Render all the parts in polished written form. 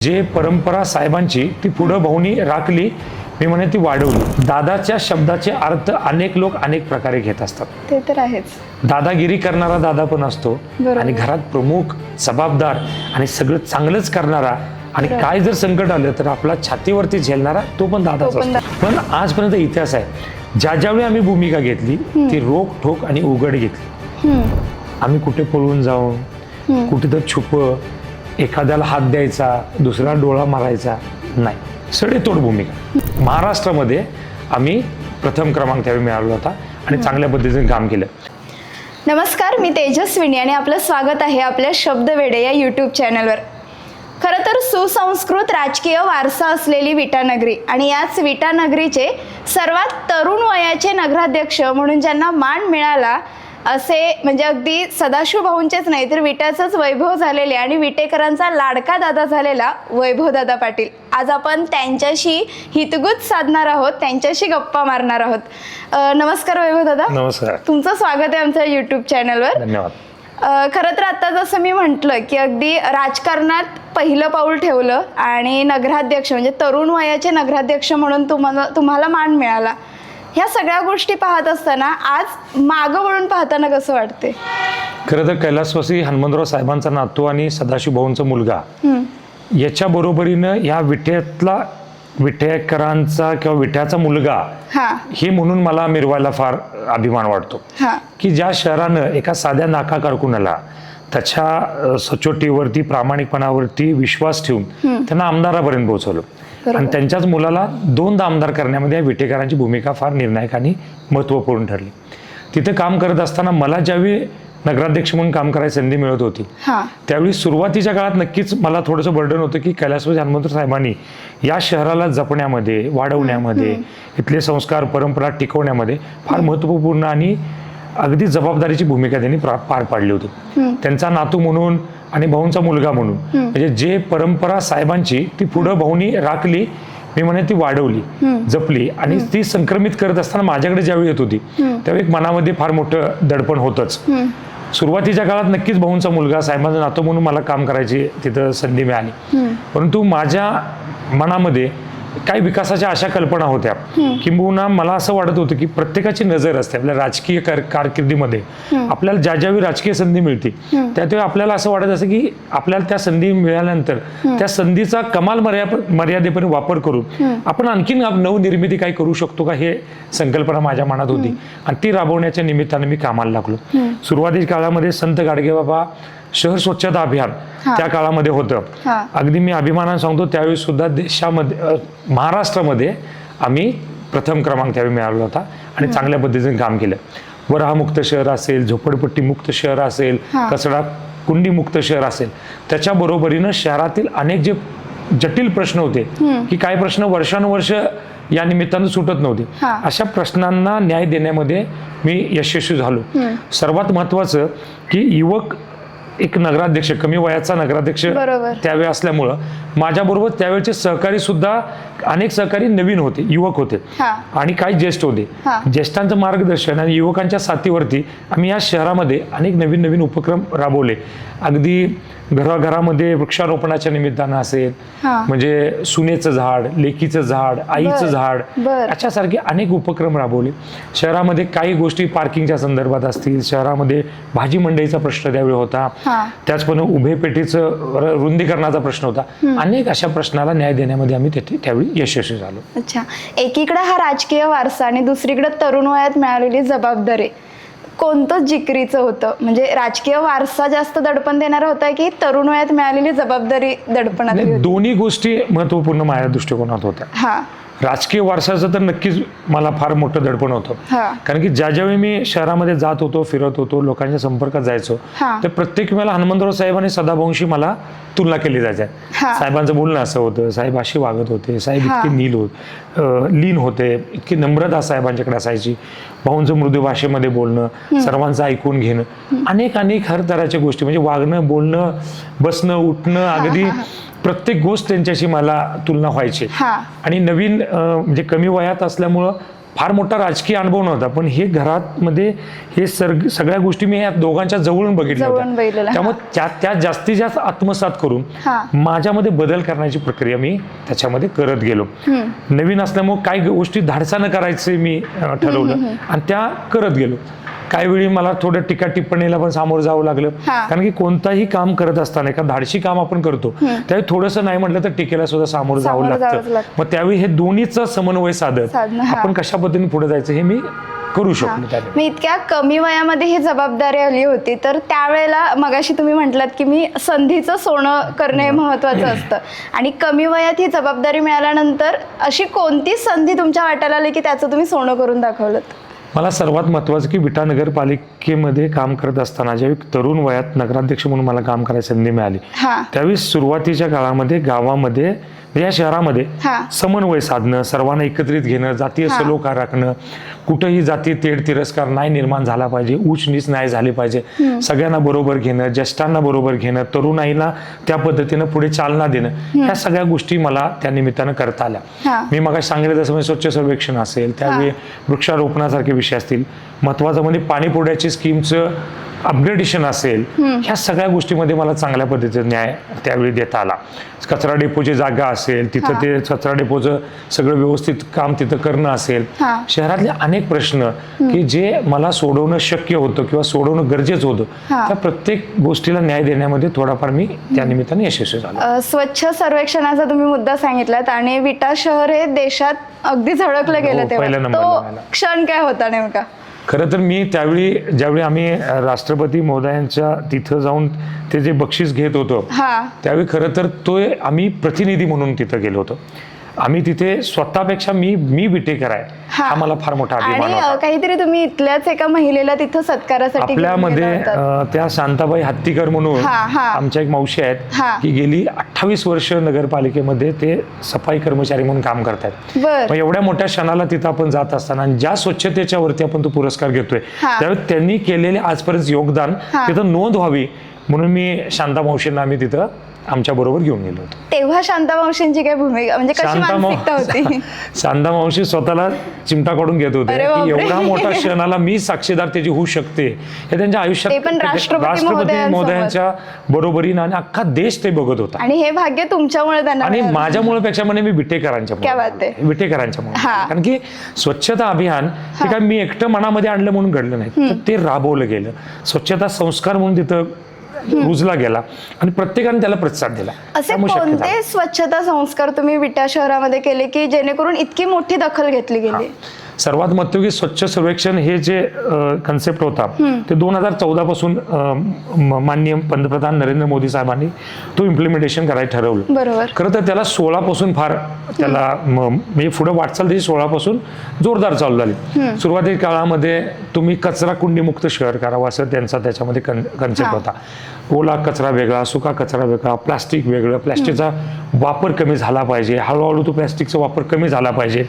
जे परंपरा साहेबांची ती पुढं भाऊनी राखली, मी म्हणे ती वाढवली. दादाच्या शब्दाचे अर्थ अनेक लोक अनेक प्रकारे घेत असतात. ते तर आहेच. दादागिरी करणारा दादा पण असतो आणि घरात प्रमुख, जबाबदार आणि सगळं चांगलंच करणारा आणि काय जर संकट आलं तर आपला छातीवरती झेलणारा तो पण दादाच असतो. पण आजपर्यंत इतिहास आहे, ज्यावेळी आम्ही भूमिका घेतली ती रोख ठोक आणि उघड घेतली. आम्ही कुठे पळून जाऊन कुठे तर छुप एखाद्याला हात द्यायचा, दुसरा डोळा मारायचा नाही, सडेतोड भूमिका. महाराष्ट्रामध्ये आम्ही प्रथम क्रमांक त्यावेळी मिळाला होता आणि चांगल्या पद्धतीने काम केलं. नमस्कार, मी तेजस्विनी आणि आपलं स्वागत आहे आपल्या शब्दवेडे या यूट्यूब चॅनलवर. खरं तर सुसंस्कृत राजकीय वारसा असलेली विटानगरी आणि याच विटानगरीचे सर्वात तरुण वयाचे नगराध्यक्ष म्हणून ज्यांना मान मिळाला असे म्हणजे अगदी सदाशिव भाऊंचेच नाही तर विट्याचंच वैभव झालेले आणि विटेकरांचा लाडका दादा झालेला वैभवदादा पाटील. आज आपण त्यांच्याशी हितगुज साधणार आहोत, त्यांच्याशी गप्पा मारणार आहोत. नमस्कार वैभवदादा. नमस्कार. तुमचं स्वागत आहे आमच्या यूट्यूब चॅनलवर. धन्यवाद. खरं तर आता जसं मी म्हटलं की अगदी राजकारणात पहिलं पाऊल ठेवलं आणि नगराध्यक्ष म्हणजे तरुण वयाचे नगराध्यक्ष म्हणून तुम्हाला मान मिळाला. ह्या सगळ्या गोष्टी पाहत असताना आज मागं वळून पाहताना कसं वाटते? खरं तर कैलासवासी हनुमंतराव साहेबांचा नातू आणि सदाशिव भाऊंचा मुलगा याच्या बरोबरीनं या विटेकरांचा किंवा विट्याचा मुलगा हे म्हणून मला मिरवायला फार अभिमान वाटतो की ज्या शहरानं एका साध्या नाका कारकुनाला त्याच्या सचोटीवरती, प्रामाणिकपणावरती विश्वास ठेवून त्यांना आमदारापर्यंत पोहोचवलं आणि त्यांच्याच मुलाला 2दा आमदार करण्यामध्ये या विटेकरांची भूमिका फार निर्णायक आणि महत्त्वपूर्ण ठरली. तिथे काम करत असताना मला ज्यावेळी नगराध्यक्ष म्हणून काम करायची संधी मिळत होती त्यावेळी सुरुवातीच्या काळात नक्कीच मला थोडंसं बर्डन होतं की कैलासवासी हनुमंतराव साहेबांनी या शहराला जपण्यामध्ये, वाढवण्यामध्ये, इथले संस्कार परंपरा टिकवण्यामध्ये फार महत्त्वपूर्ण आणि अगदी जबाबदारीची भूमिका त्यांनी पार पाडली होती. त्यांचा नातू म्हणून आणि भाऊंचा मुलगा म्हणून म्हणजे जे परंपरा साहेबांची ती पुढं भाऊनी राखली, मी म्हणे ती वाढवली, जपली आणि ती संक्रमित करत असताना माझ्याकडे ज्यावेळी येत होती त्यावेळी एक मनामध्ये फार मोठं दडपण होतंच. सुरुवातीच्या काळात नक्कीच भाऊंचा मुलगा, साहेबांचा नातू म्हणून मला काम करायची तिथं संधी मिळाली. परंतु माझ्या मनामध्ये काही विकासाच्या अशा कल्पना होत्या, किंबहुना मला असं वाटत होतं की प्रत्येकाची नजर असते आपल्या राजकीय कारकिर्दीमध्ये. आपल्याला ज्यावेळी राजकीय संधी मिळते त्यावेळी आपल्याला असं वाटत असं की आपल्याला त्या संधी मिळाल्यानंतर त्या संधीचा कमाल मर्यादेपर्यंत वापर करून आपण आणखीन नवनिर्मिती काही करू शकतो का, हे संकल्पना माझ्या मनात होती आणि ती राबवण्याच्या निमित्ताने मी कामाला लागलो. सुरुवातीच्या काळामध्ये संत गाडगेबाबा शहर स्वच्छता अभियान त्या काळामध्ये होतं. अगदी मी अभिमानाने सांगतो त्यावेळी सुद्धा देशामध्ये, महाराष्ट्रामध्ये आम्ही प्रथम क्रमांक त्यावेळी मिळाला होता आणि चांगल्या पद्धतीने काम केलं. वराहमुक्त शहर असेल, झोपडपट्टी मुक्त शहर असेल, कचरा कुंडी मुक्त शहर असेल, त्याच्या बरोबरीनं शहरातील अनेक जे जटिल प्रश्न होते की काही प्रश्न वर्षानुवर्ष या निमित्तानं सुटत नव्हते, अशा प्रश्नांना न्याय देण्यामध्ये मी यशस्वी झालो. सर्वात महत्वाचं की युवक एक नगराध्यक्ष, कमी वयाचा नगराध्यक्ष त्यावेळी असल्यामुळं माझ्याबरोबर त्यावेळेचे सहकारी सुद्धा अनेक सहकारी नवीन होते, युवक होते आणि काही ज्येष्ठ होते. ज्येष्ठांचं मार्गदर्शन आणि युवकांच्या साथीवरती आम्ही या शहरामध्ये अनेक नवीन नवीन उपक्रम राबवले. अगदी घराघरामध्ये वृक्षारोपणाच्या निमित्तानं असेल, म्हणजे सुनेचं झाड, लेकीचं झाड, आईचं झाड, अशासारखे अनेक उपक्रम राबवले. शहरामध्ये काही गोष्टी पार्किंगच्या संदर्भात असतील, शहरामध्ये भाजी मंडईचा प्रश्न त्यावेळी होता, त्याचप्रमाणे उभे पेठीचं रुंदीकरणाचा प्रश्न होता. अनेक अशा प्रश्नाला न्याय देण्यामध्ये आम्ही त्यावेळी यशस्वी झालो. अच्छा, एकीकडे हा राजकीय वारसा आणि दुसरीकडे तरुण वयात मिळालेली जबाबदारी, कोणतं जिकरीचं होतं? म्हणजे राजकीय वारसा जास्त दडपण देणारा होता की तरुण वयात मिळालेली जबाबदारी दडपणात? दोन्ही गोष्टी महत्वपूर्ण माझ्या दृष्टिकोनात होत्या. राजकीय वारसाचं तर नक्कीच मला फार मोठं दडपण होतं, कारण की ज्यावेळी मी शहरामध्ये जात होतो, फिरत होतो, लोकांच्या संपर्कात जायचो, तर प्रत्येक वेळेला हनुमंतराव साहेब आणि सदाभाऊंशी मला तुलना केली जायची. साहेबांचं बोलणं असं होतं, साहेब अशी वागत होते, साहेब इतके लीन होते, इतकी नम्रता साहेबांच्याकडे असायची, भाऊंचं मृदू भाषेमध्ये बोलणं, सर्वांचं ऐकून घेणं, अनेक हर तऱ्हाच्या गोष्टी म्हणजे वागणं, बोलणं, बसणं, उठणं, अगदी प्रत्येक गोष्ट त्यांच्याशी मला तुलना व्हायची. आणि नवीन म्हणजे कमी वयात असल्यामुळं फार मोठा राजकीय अनुभव नव्हता, पण हे घरात मध्ये हे सगळ्या गोष्टी मी या दोघांच्या जवळून बघितल्या होत्या. त्यामुळे त्या जास्तीत जास्त आत्मसात करून माझ्यामध्ये बदल करण्याची प्रक्रिया मी त्याच्यामध्ये करत गेलो. नवीन असल्यामुळे काही गोष्टी धाडसानं करायचे मी ठरवलं आणि त्या करत गेलो. काही वेळी मला थोडं टीका टिप्पणीला पण सामोरं जावं लागलं, कारण की कोणताही काम करत असताना एका धाडशी काम आपण करतो त्यावेळी थोडंसं नाही म्हटलं तर टीकेला सुद्धा सामोरं जावं लागतं. मग त्यावेळी हे दोन्हीचा समन्वय साधत आपण कशा पद्धतीने पुढे जायचं हे मी करू शकलो. मी इतक्या कमी वयामध्ये ही जबाबदारी आली होती, तर त्यावेळेला मगाशी तुम्ही म्हटलात की मी संधीचं सोनं करणे हे महत्वाचं असतं, आणि कमी वयात ही जबाबदारी मिळाल्यानंतर अशी कोणती संधी तुमच्या वाट्याला आली की त्याचं तुम्ही सोनं करून दाखवलं? मला सर्वात महत्त्वाचं की विटा नगरपालिकेमध्ये काम करत असताना ज्यावेळी तरुण वयात नगराध्यक्ष म्हणून मला काम करायची संधी मिळाली, त्यावेळी सुरुवातीच्या काळामध्ये गावामध्ये या शहरामध्ये समन्वय साधणं, सर्वांना एकत्रित घेणं, जातीय सलोखा राखणं, कुठंही जातीय तेढ तिरस्कार नाही निर्माण झाला पाहिजे, उच्च नीच नाही झाली पाहिजे, सगळ्यांना बरोबर घेणं, ज्येष्ठांना बरोबर घेणं, तरुणाईला त्या पद्धतीनं पुढे चालना देणं, ह्या सगळ्या गोष्टी मला त्या निमित्तानं करता आल्या. मी मग सांगितलं तसं स्वच्छ सर्वेक्षण असेल, त्यावेळी वृक्षारोपणासारखे विषय असतील, महत्वाचं म्हणजे पाणी पुरवठ्याची स्कीमचं अपग्रेडेशन असेल, ह्या सगळ्या गोष्टीमध्ये मला चांगल्या पद्धतीचा न्याय त्यावेळी देता आला. कचरा डेपोची जागा असेल, तिथं ते कचरा डेपोचं सगळं व्यवस्थित काम तिथं करणं असेल, शहरातले अनेक प्रश्न की जे मला सोडवणं शक्य होतं किंवा सोडवणं गरजेचं होतं, त्या प्रत्येक गोष्टीला न्याय देण्यामध्ये थोडाफार मी त्या निमित्ताने यशस्वी झालो. स्वच्छ सर्वेक्षणाचा तुम्ही मुद्दा सांगितलात आणि विटा शहर हे देशात अगदी झळकलं गेलं, तेव्हा तो क्षण काय होता नेमका? खरं तर मी ज्यावेळी आम्ही राष्ट्रपती महोदयांच्या तिथं जाऊन ते जे बक्षीस घेत होतो, त्यावेळी खरं तर तो आम्ही प्रतिनिधी म्हणून तिथं गेलो होतो. आम्ही तिथे स्वतःपेक्षा मी विटेकर आहे हा मला फार मोठा अभिमान होता. काहीतरी तुम्ही इथल्याच एका महिलेला तिथं सत्कारासाठी आपल्यामध्ये त्या शांताबाई हत्तीकर म्हणून आमच्या एक मावशी आहेत की गेली 28 वर्ष नगरपालिकेमध्ये ते सफाई कर्मचारी म्हणून काम करतात. मग एवढ्या मोठ्या क्षणाला तिथं आपण जात असताना ज्या स्वच्छतेच्या वरती आपण तो पुरस्कार घेतोय, त्यावेळी त्यांनी केलेले आजपर्यंत योगदान तिथं नोंद व्हावी म्हणून मी शांता मावशींना आम्ही तिथं आमच्या बरोबर घेऊन गेलो होतो. तेव्हा शांता मावशींची काय भूमिका, म्हणजे कशी मानसिकता होती? शांता मावशी स्वतःला चिमटा काढून घेत होते की एवढा मोठा क्षणाला मी साक्षीदार त्याची होऊ शकते, हे त्यांच्या आयुष्यात राष्ट्रपती महोदयांच्या बरोबरीनं आणि अख्खा देश ते बघत होता. आणि हे भाग्य तुमच्यामुळे त्यांना आणि माझ्यामुळे पेक्षा म्हणे मी विटेकरांच्यामुळे, कारण की स्वच्छता अभियान हे काय मी एकटं मनामध्ये आणलं म्हणून घडलं नाही, तर ते राबवलं गेलं. स्वच्छता संस्कार म्हणून तिथं रुजला गेला आणि प्रत्येकाने त्याला प्रतिसाद दिला. असे कोणते स्वच्छता संस्कार तुम्ही विटा शहरामध्ये केले की जेणेकरून इतकी मोठी दखल घेतली गेली? सर्वात महत्त्वाची स्वच्छ सर्वेक्षण हे जे कन्सेप्ट होता ते 2014 पासून माननीय पंतप्रधान नरेंद्र मोदी साहेबांनी तो इम्प्लिमेंटेशन करायला ठरवलं. बरोबर. खरं तर त्याला 16 पासून फार त्याला म्हणजे पुढे वाटचाल त्याची 16 पासून जोरदार चालू झाली. सुरुवातीच्या काळामध्ये तुम्ही कचरा कुंडी मुक्त शहर करावं असं त्यांचा त्याच्यामध्ये कन्सेप्ट होता. ओला कचरा वेगळा, सुका कचरा वेगळा, प्लास्टिक वेगळं, प्लास्टिकचा वापर कमी झाला पाहिजे, हळूहळू तो प्लास्टिकचा वापर कमी झाला पाहिजे,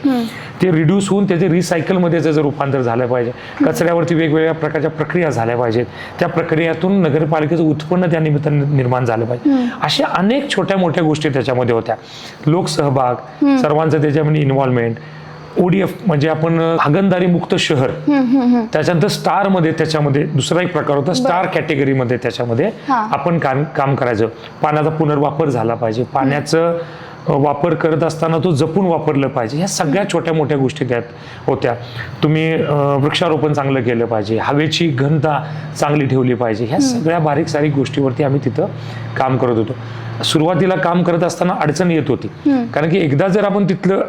ते रिड्यूस होऊन त्याचे रिसायकलमध्ये त्याचं रूपांतर झालं पाहिजे, कचऱ्यावरती वेगवेगळ्या प्रकारच्या प्रक्रिया झाल्या पाहिजेत, त्या प्रक्रियातून नगरपालिकेचं उत्पन्न त्या निमित्ताने निर्माण झालं पाहिजे. अशा अनेक छोट्या मोठ्या गोष्टी त्याच्यामध्ये होत्या. लोकसहभाग, सर्वांचं त्याच्यामध्ये इन्व्हॉल्वमेंट, ODF म्हणजे आपण हागणदारी मुक्त शहर, त्याच्यानंतर स्टार मध्ये त्याच्यामध्ये दुसरा एक प्रकार होता, स्टार कॅटेगरीमध्ये त्याच्यामध्ये आपण काम करायचं. पाण्याचा पुनर्वापर झाला पाहिजे, पाण्याचं वापर करत असताना तो जपून वापरलं पाहिजे, ह्या सगळ्या छोट्या मोठ्या गोष्टी त्यात होत्या. तुम्ही वृक्षारोपण चांगलं केलं पाहिजे, हवेची घनता चांगली ठेवली पाहिजे, ह्या सगळ्या बारीक सारीक गोष्टीवरती आम्ही तिथं काम करत होतो. सुरुवातीला काम करत असताना अडचण येत होती, कारण की एकदा जर आपण तिथलं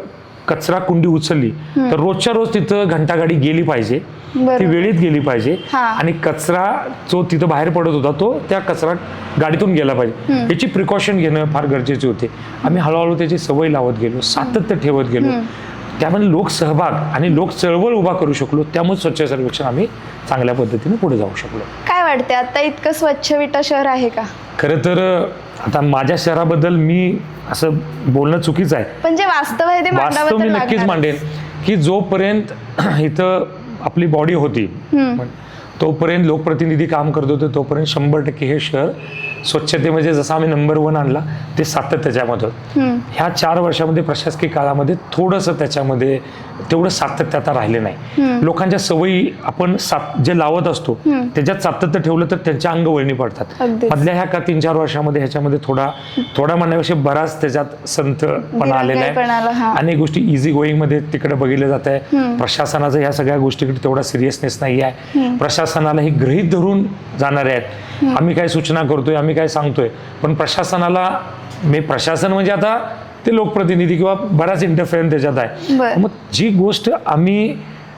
कचरा कुंडी उचलली तर रोजच्या रोज तिथं घंटागाडी गेली पाहिजे, ती वेळेत गेली पाहिजे, आणि कचरा जो तिथं बाहेर पडत होता तो त्या कचरा गाडीतून गेला पाहिजे, याची प्रिकॉशन घेणं फार गरजेचे होते. आम्ही हळूहळू त्याची सवय लावत गेलो, सातत्य ठेवत गेलो, त्यामध्ये लोक सहभाग आणि लोक चळवळ उभा करू शकलो, त्यामुळे स्वच्छ सर्वेक्षण आम्ही चांगल्या पद्धतीने पुढे जाऊ शकलो. काय वाटते आता इतकं स्वच्छ विटा शहर आहे का? खरं तर आता माझ्या शहराबद्दल मी असं बोलणं चुकीचं आहे, पण जे वास्तव आहे ते वास्तव मी नक्कीच मांडेन की जोपर्यंत इथं आपली बॉडी होती तोपर्यंत लोकप्रतिनिधी काम करत होते, तोपर्यंत 100% हे शहर स्वच्छतेमध्ये जसं आम्ही नंबर 1 आणला ते सातत्य त्याच्यामध्ये ह्या 4 वर्षामध्ये प्रशासकीय काळामध्ये थोडंसं त्याच्यामध्ये तेवढं सातत्य आता राहिले नाही. लोकांच्या सवयी आपण जे लावत असतो त्याच्यात सातत्य ठेवलं तर त्यांच्या अंगवळणी पडतात. मधल्या ह्या 3-4 वर्षामध्ये ह्याच्यामध्ये थोडा म्हणण्यापेक्षा बराच त्याच्यात संतपणा आलेला आहे. अनेक गोष्टी इझी गोईंग मध्ये तिकडे बघितल्या जात आहे. प्रशासनाचं ह्या सगळ्या गोष्टीकडे तेवढा सिरियसनेस नाही आहे. प्रशासनाला हे गृहीत धरून जाणारे आहेत. आम्ही काय सूचना करतोय, आम्ही काय सांगतोय, पण प्रशासनाला प्रशासन म्हणजे आता ते लोकप्रतिनिधी किंवा बराच इंटरफेअरन्स त्याच्यात आहे. मग जी गोष्ट आम्ही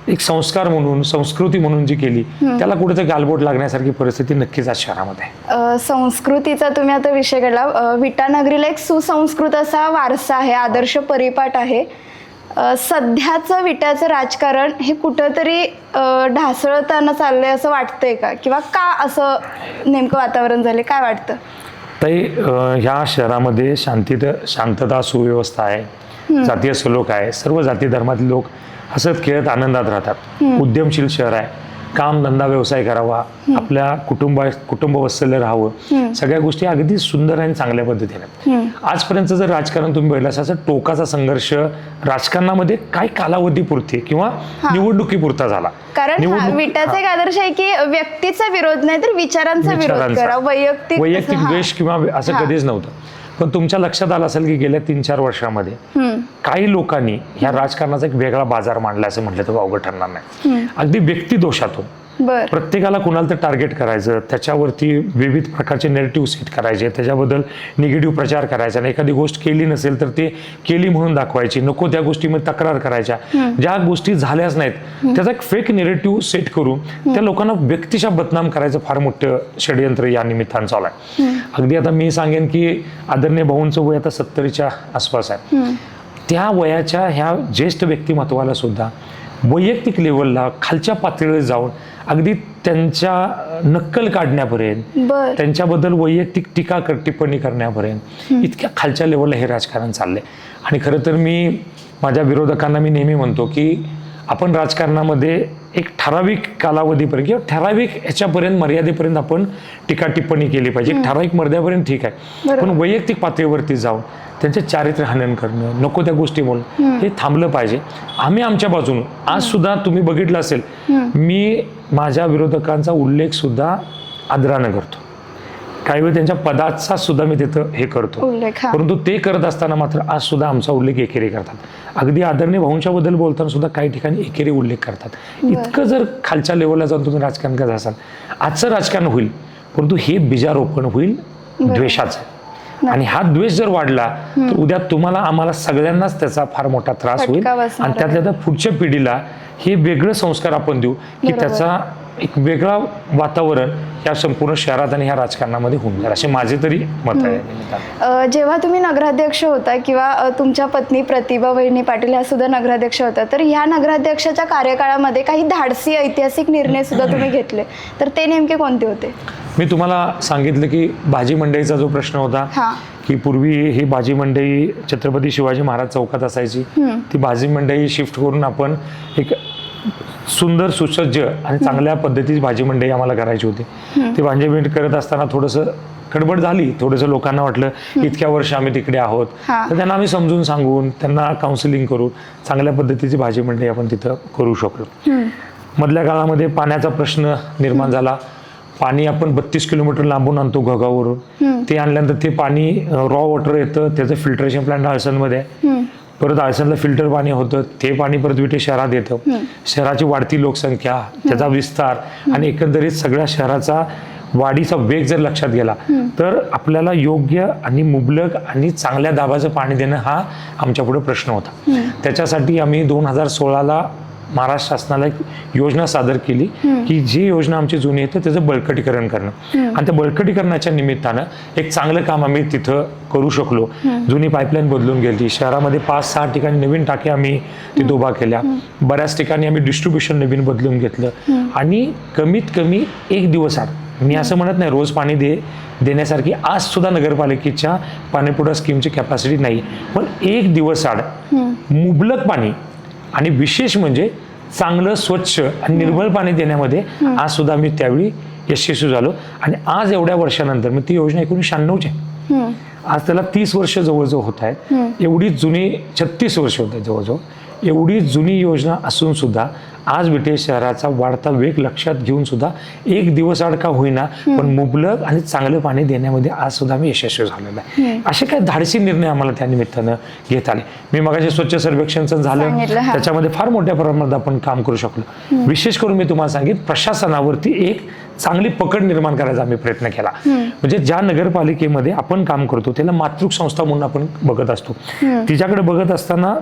एक संस्कार म्हणून, संस्कृती म्हणून जी केली त्याला कुठेतरी गालबोट लागण्यासारखी परिस्थिती नक्कीच आज शहरामध्ये. संस्कृतीचा तुम्ही आता विषय काढला. विटानगरीला एक सुसंस्कृत असा वारसा आहे, आदर्श परिपाठ आहे. सध्याचं विट्याचं राजकारण हे कुठंतरी ढासळताना चाललंय असं वाटतंय का, किंवा का असं नेमकं वातावरण झाले, काय वाटतं? ताई, ह्या शहरामध्ये शांतता, सुव्यवस्था आहे, जातीय सलोख आहे, सर्व जाती धर्मातील लोक हसत खेळत आनंदात राहतात. उद्यमशील शहर आहे, काम धंदा व्यवसाय करावा, आपल्या कुटुंब वत्सल्य राहावं, सगळ्या गोष्टी अगदी सुंदर आणि चांगल्या पद्धतीने. आजपर्यंत जर राजकारण तुम्ही बघितलं असं टोकाचा संघर्ष राजकारणामध्ये काही कालावधीपुरती किंवा निवडणुकीपुरता झाला. कारण विटाचा एक आदर्श आहे की व्यक्तीचा विरोध नाही तर विचारांचा विरोध करा, वैयक्तिक द्वेष किंवा असं कधीच नव्हतं. पण तुमच्या लक्षात आलं असेल की गेल्या 3-4 वर्षामध्ये काही लोकांनी ह्या राजकारणाचा एक वेगळा बाजार मांडला असं म्हटलं तर अवघड ठरणार नाही. अगदी व्यक्ती दोषातून प्रत्येकाला कुणाला तर टार्गेट करायचं, त्याच्यावरती विविध प्रकारचे नेरेटिव्ह सेट करायचे, त्याच्याबद्दल निगेटिव्ह प्रचार करायचा, आणि एखादी गोष्ट केली नसेल तर ते केली म्हणून दाखवायची, नको त्या गोष्टीमध्ये तक्रार करायच्या. ज्या गोष्टी झाल्याच नाहीत त्याचा एक फेक नेरेटिव्ह सेट करून त्या लोकांना व्यक्तिशः बदनाम करायचं फार मोठं षडयंत्र या निमित्तानं चालू आहे. अगदी आता मी सांगेन की आदरणीय भाऊंचं वय आता 70च्या आसपास आहे. त्या वयाच्या ह्या ज्येष्ठ व्यक्तिमत्वाला सुद्धा वैयक्तिक लेवलला खालच्या पातळीवर जाऊन अगदी त्यांच्या नक्कल काढण्यापर्यंत, त्यांच्याबद्दल वैयक्तिक टीका टिप्पणी करण्यापर्यंत इतक्या खालच्या लेवलला हे राजकारण चाललंय. आणि खरं तर मी माझ्या विरोधकांना मी नेहमी म्हणतो की आपण राजकारणामध्ये एक ठराविक कालावधीपर्यंत किंवा ठराविक याच्यापर्यंत मर्यादेपर्यंत आपण टीका टिप्पणी केली पाहिजे. ठराविक मर्यादेपर्यंत ठीक आहे, पण वैयक्तिक पातळीवरती जाऊन त्यांचे चारित्र्य हनन करणं, नको त्या गोष्टी बोलणं हे थांबलं पाहिजे. आम्ही आमच्या बाजून आज सुद्धा तुम्ही बघितलं असेल, मी माझ्या विरोधकांचा उल्लेख सुद्धा आदरानं करतो, काही वेळ त्यांच्या पदाचा सुद्धा मी तिथं हे करतो, परंतु ते करत असताना मात्र आज सुद्धा आमचा उल्लेख एकेरी करतात. अगदी आदरणीय भाऊंच्या बद्दल बोलताना सुद्धा काही ठिकाणी एकेरी उल्लेख करतात. इतकं जर खालच्या लेवलला जाऊन तुम्ही राजकारण करत असाल, आजचं राजकारण होईल, परंतु हे बीजारोपण होईल द्वेषाचं. आणि हा द्वेष जर वाढला तर उद्या तुम्हाला आम्हाला सगळ्यांनाच त्याचा फार मोठा त्रास होईल. आणि त्यातल्या पुढच्या पिढीला हे वेगळं संस्कार आपण देऊ की त्याचा एक वेगळा वातावरण या संपूर्ण शहरात आणि ह्या राजकारणामध्ये होऊन जाईल, असे माझे तरी मत आहे. जेव्हा तुम्ही नगराध्यक्ष होता किंवा तुमच्या पत्नी प्रतिभा वहिनी पाटील ह्या सुद्धा नगराध्यक्ष होत्या, तर ह्या नगराध्यक्षाच्या कार्यकाळामध्ये काही धाडसी ऐतिहासिक निर्णय सुद्धा तुम्ही घेतले, तर ते नेमके कोणते होते? मी तुम्हाला सांगितलं की भाजी मंडईचा जो प्रश्न होता की पूर्वी ही भाजी मंडई छत्रपती शिवाजी महाराज चौकात असायची, ती भाजी मंडई शिफ्ट करून आपण एक सुंदर सुसज्ज आणि चांगल्या पद्धतीची भाजी मंडई आम्हाला करायची होती. ती भाजी मंडई करत असताना थोडंसं गडबड झाली, थोडंसं लोकांना वाटलं इतक्या वर्ष आम्ही तिकडे आहोत, तर त्यांना आम्ही समजून सांगून त्यांना काउन्सिलिंग करून चांगल्या पद्धतीची भाजी मंडई आपण तिथं करू शकलो. मधल्या काळामध्ये पाण्याचा प्रश्न निर्माण झाला. पाणी आपण 32 किलोमीटर लांबून आणतो घगावरून, ते आणल्यानंतर ते पाणी रॉ वॉटर येतं, त्याचं फिल्टरेशन प्लांट आळसनमध्ये आहे, परत आळसनला फिल्टर पाणी होतं, ते पाणी परत विटे शहरात येतं. शहराची वाढती लोकसंख्या, त्याचा विस्तार आणि एकंदरीत सगळ्या शहराचा वाढीचा वेग जर लक्षात गेला तर आपल्याला योग्य आणि मुबलक आणि चांगल्या दाबाचं पाणी देणं हा आमच्या पुढे प्रश्न होता. त्याच्यासाठी आम्ही 2016ला महाराष्ट्र शासनाला एक योजना सादर केली की जी योजना आमची जुनी आहे त्याचं बळकटीकरण करणं, आणि त्या बळकटीकरणाच्या निमित्तानं एक चांगलं काम आम्ही तिथं करू शकलो. जुनी पाईपलाईन बदलून गेली, शहरामध्ये 5-6 ठिकाणी नवीन टाक्या आम्ही तिथं उभा केल्या, बऱ्याच ठिकाणी आम्ही डिस्ट्रीब्युशन नवीन बदलून घेतलं. आणि कमीत कमी 1 दिवस आड, मी असं म्हणत नाही रोज पाणी देण्यासारखी आज सुद्धा नगरपालिकेच्या पाणीपुरवठा स्कीमची कॅपॅसिटी नाही, पण 1 दिवस आड मुबलक पाणी आणि विशेष म्हणजे चांगलं स्वच्छ आणि निर्मळ पाणी देण्यामध्ये आज सुद्धा मी त्यावेळी यशस्वी झालो. आणि आज एवढ्या वर्षानंतर मग ती योजना 1996 आहे, आज त्याला 30 वर्ष जवळजवळ होत आहेत. एवढी जुनी 36 वर्ष होत आहेत जवळजवळ. एवढी जुनी योजना असून सुद्धा आज विटे शहराचा वाढता वेग लक्षात घेऊन सुद्धा एक दिवस आड का होईना पण मुबलक आणि चांगलं पाणी देण्यामध्ये आज सुद्धा मी यशस्वी झालेलो आहे. असे काही धाडसी निर्णय आम्हाला त्या निमित्तानं घेत आले. मी मगाशी स्वच्छ सर्वेक्षणचं झालं, त्याच्यामध्ये फार मोठ्या प्रमाणात आपण काम करू शकलो. विशेष करून मी तुम्हाला सांगितलं, प्रशासनावरती एक चांगली पकड निर्माण करायचा आम्ही प्रयत्न केला. म्हणजे ज्या नगरपालिकेमध्ये आपण काम करतो त्याला मातृक संस्था म्हणून आपण बघत असतो. तिच्याकडे बघत असताना